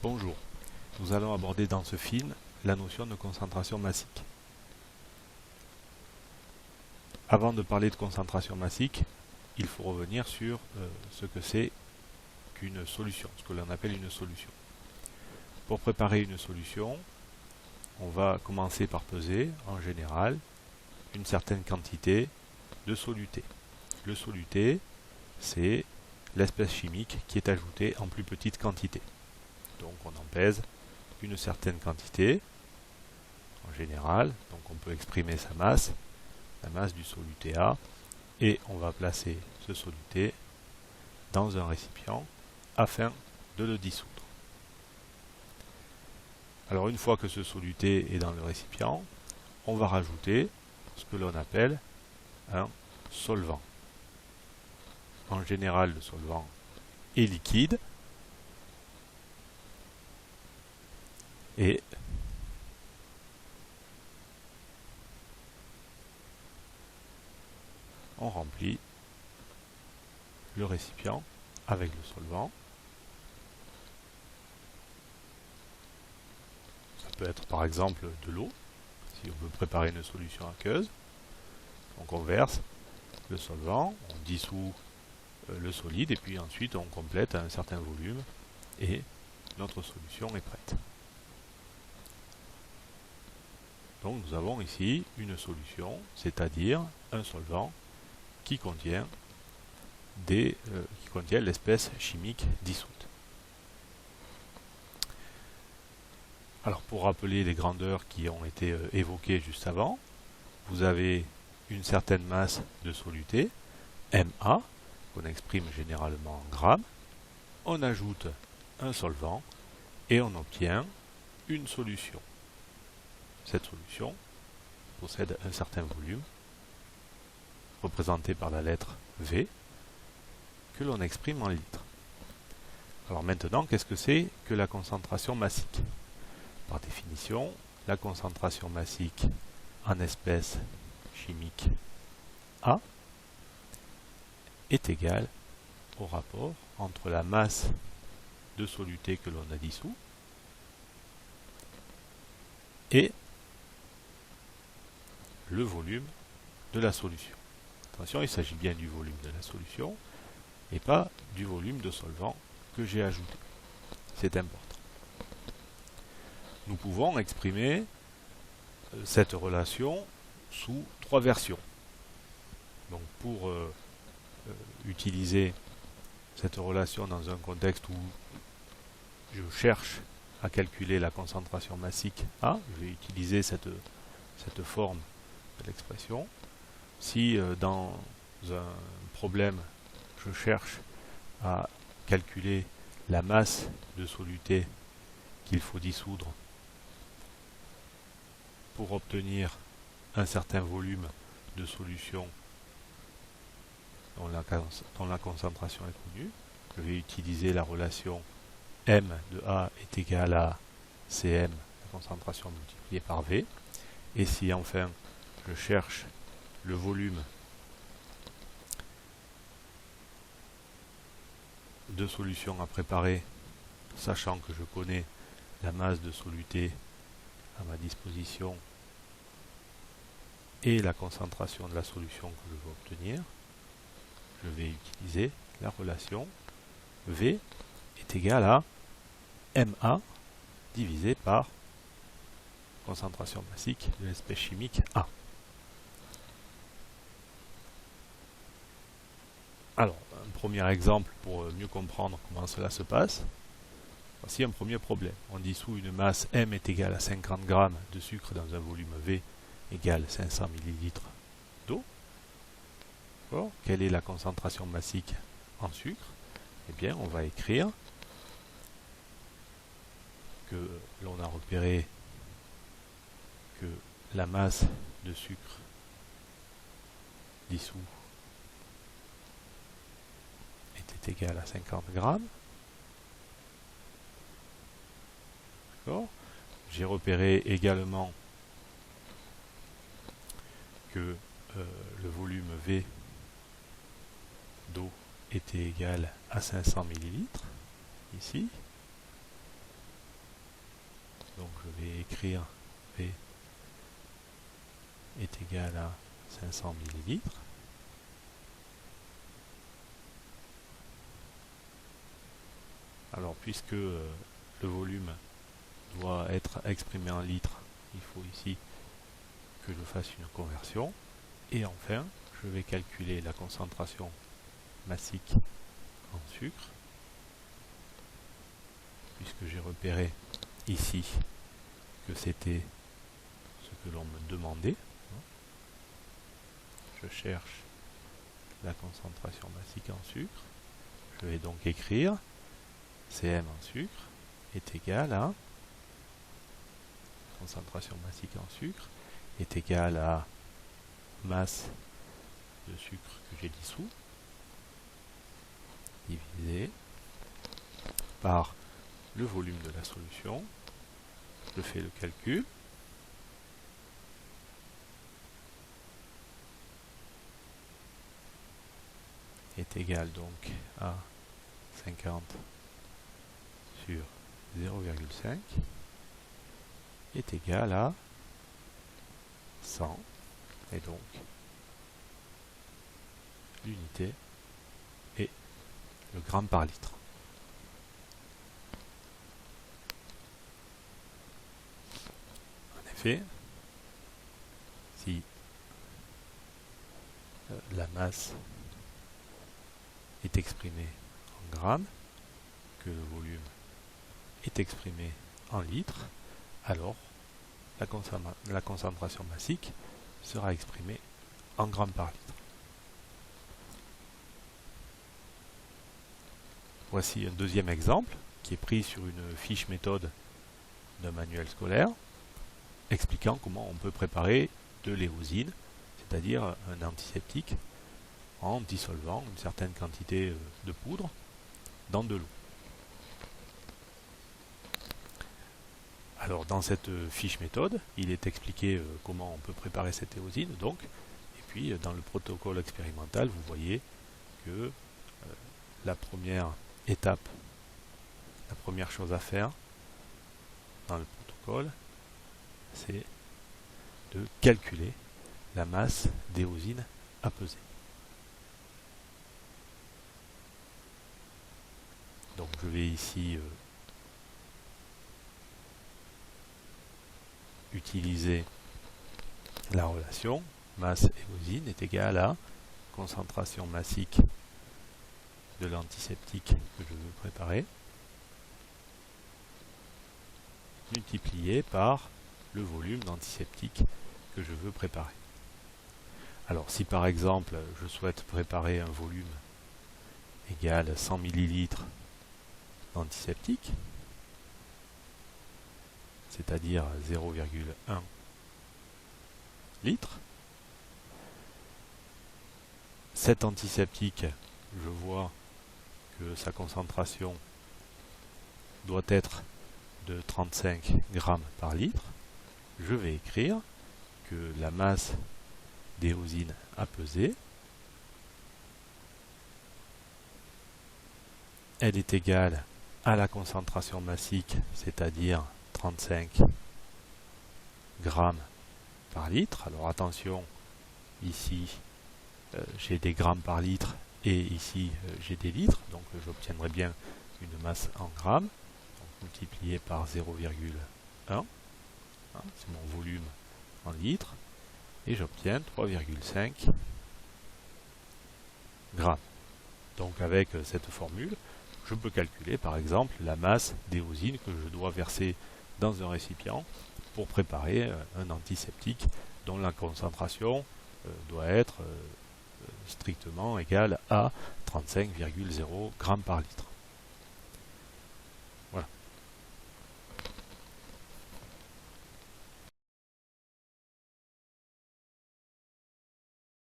Bonjour, nous allons aborder dans ce film la notion de concentration massique. Avant de parler de concentration massique, il faut revenir sur ce que c'est qu'une solution, ce que l'on appelle une solution. Pour préparer une solution, on va commencer par peser, en général, une certaine quantité de soluté. Le soluté, c'est l'espèce chimique qui est ajoutée en plus petite quantité. Donc on en pèse une certaine quantité, en général, donc on peut exprimer sa masse, la masse du soluté A, et on va placer ce soluté dans un récipient afin de le dissoudre. Alors une fois que ce soluté est dans le récipient, on va rajouter ce que l'on appelle un solvant. En général, le solvant est liquide et on remplit le récipient avec le solvant. Ça peut être par exemple de l'eau, si on veut préparer une solution aqueuse. Donc on verse le solvant, on dissout le solide et puis ensuite on complète à un certain volume et notre solution est prête. Donc nous avons ici une solution, c'est-à-dire un solvant qui contient l'espèce chimique dissoute. Alors pour rappeler les grandeurs qui ont été évoquées juste avant, vous avez une certaine masse de soluté, MA, qu'on exprime généralement en grammes, on ajoute un solvant et on obtient une solution. Cette solution possède un certain volume, représenté par la lettre V, que l'on exprime en litres. Alors maintenant, qu'est-ce que c'est que la concentration massique? Par définition, la concentration massique en espèce chimique A est égale au rapport entre la masse de soluté que l'on a dissous et le volume de la solution. Attention, il s'agit bien du volume de la solution et pas du volume de solvant que j'ai ajouté. C'est important. Nous pouvons exprimer cette relation sous trois versions. Donc pour utiliser cette relation dans un contexte où je cherche à calculer la concentration massique A, je vais utiliser cette forme de l'expression. Si dans un problème, je cherche à calculer la masse de soluté qu'il faut dissoudre pour obtenir un certain volume de solution dont la concentration est connue, je vais utiliser la relation M de A est égal à Cm, la concentration multipliée par V. Et si enfin je cherche le volume de solution à préparer, sachant que je connais la masse de soluté à ma disposition et la concentration de la solution que je veux obtenir, je vais utiliser la relation V est égal à MA divisé par concentration massique de l'espèce chimique A. Alors, un premier exemple pour mieux comprendre comment cela se passe. Voici un premier problème. On dissout une masse M est égale à 50 g de sucre dans un volume V égale 500 ml d'eau. Quelle est la concentration massique en sucre? Eh bien, on va écrire que l'on a repéré que la masse de sucre dissous était égale à 50 grammes. J'ai repéré également que le volume V d'eau était égal à 500 ml, ici. Donc je vais écrire V est égal à 500 ml. Alors puisque le volume doit être exprimé en litres, il faut ici que je fasse une conversion. Et enfin, je vais calculer la concentration massique en sucre, puisque j'ai repéré ici que c'était ce que l'on me demandait. Je cherche la concentration massique en sucre. Je vais donc écrire Cm en sucre est égal à concentration massique en sucre est égal à masse de sucre que j'ai dissous divisé par le volume de la solution. Je fais le calcul. Est égal donc à 50 sur 0,5 est égal à 100 et donc l'unité est le gramme par litre. En effet, si la masse est exprimée en grammes, que le volume est exprimé en litres, alors la concentration massique sera exprimée en grammes par litre. Voici un deuxième exemple qui est pris sur une fiche méthode d'un manuel scolaire expliquant comment on peut préparer de l'éosine, c'est-à-dire un antiseptique, en dissolvant une certaine quantité de poudre dans de l'eau. Alors dans cette fiche méthode, il est expliqué comment on peut préparer cette éosine, donc, et puis dans le protocole expérimental, vous voyez que la première étape, la première chose à faire dans le protocole, c'est de calculer la masse d'éosine à peser. Donc je vais ici utiliser la relation masse éosine est égale à concentration massique de l'antiseptique que je veux préparer multiplié par le volume d'antiseptique que je veux préparer. Alors si par exemple je souhaite préparer un volume égal à 100 ml d'antiseptique, c'est-à-dire 0,1 litre, cet antiseptique, je vois que sa concentration doit être de 35 grammes par litre. Je vais écrire que la masse d'éosine à peser, elle est égale à la concentration massique, c'est-à-dire 35 grammes par litre. Alors attention, ici j'ai des grammes par litre et ici j'ai des litres, donc j'obtiendrai bien une masse en grammes, donc multiplié par 0,1, c'est mon volume en litres, et j'obtiens 3,5 grammes. Donc avec cette formule, je peux calculer par exemple la masse d'éosine que je dois verser dans un récipient pour préparer un antiseptique dont la concentration doit être strictement égale à 35,0 grammes par litre.